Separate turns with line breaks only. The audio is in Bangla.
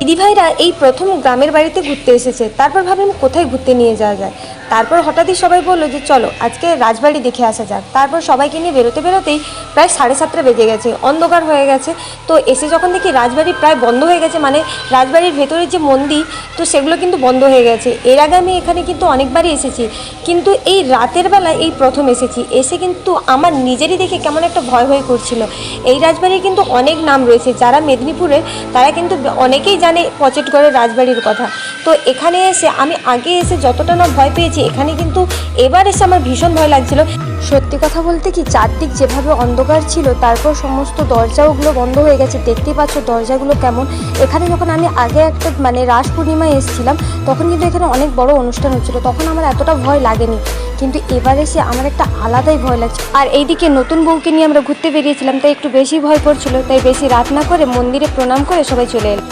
দিদিভাইরা এই প্রথম গ্রামের বাড়িতে ঘুরতে এসেছে। তারপর ভাবলাম কোথায় ঘুরতে নিয়ে যাওয়া যায়। তারপর হঠাৎই সবাই বললো যে চলো আজকে রাজবাড়ি দেখে আসা যাক। তারপর সবাইকে নিয়ে বেরোতে বেরোতেই প্রায় 7:30 বেজে গেছে, অন্ধকার হয়ে গেছে। তো এসে যখন দেখি রাজবাড়ি প্রায় বন্ধ হয়ে গেছে, মানে রাজবাড়ির ভেতরের যে মন্দির তো সেগুলো কিন্তু বন্ধ হয়ে গেছে। এর আগে আমি এখানে কিন্তু অনেকবারই এসেছি, কিন্তু এই রাতের বেলা এই প্রথম এসেছি। এসে কিন্তু আমার নিজেরই দেখে কেমন একটা ভয় ভয় করছিল। এই রাজবাড়ির কিন্তু অনেক নাম রয়েছে, যারা মেদিনীপুরের তারা কিন্তু অনেকেই জানে পচেটগড়ের রাজবাড়ির কথা। তো এখানে এসে আমি আগে এসে যতটা না ভয় পেয়েছি, এখানে কিন্তু এবার এসে আমার ভীষণ ভয় লাগছিল। সত্যি কথা বলতে কি, চারদিক যেভাবে অন্ধকার ছিল, তারপর সমস্ত দরজাগুলো বন্ধ হয়ে গেছে। দেখতেই পাচ্ছ দরজাগুলো কেমন। এখানে যখন আমি আগে একটা রাস পূর্ণিমায় এসেছিলাম, তখন কিন্তু এখানে অনেক বড় অনুষ্ঠান হচ্ছিল, তখন আমার এতটা ভয় লাগেনি। কিন্তু এবার এসে আমার একটা আলাদাই ভয় লাগছে। আর এইদিকে নতুন বউকে নিয়ে আমরা ঘুরতে বেরিয়েছিলাম, তাই একটু বেশি ভয় করছিল। তাই বেশি রাত না করে মন্দিরে প্রণাম করে সবাই চলে এলাম।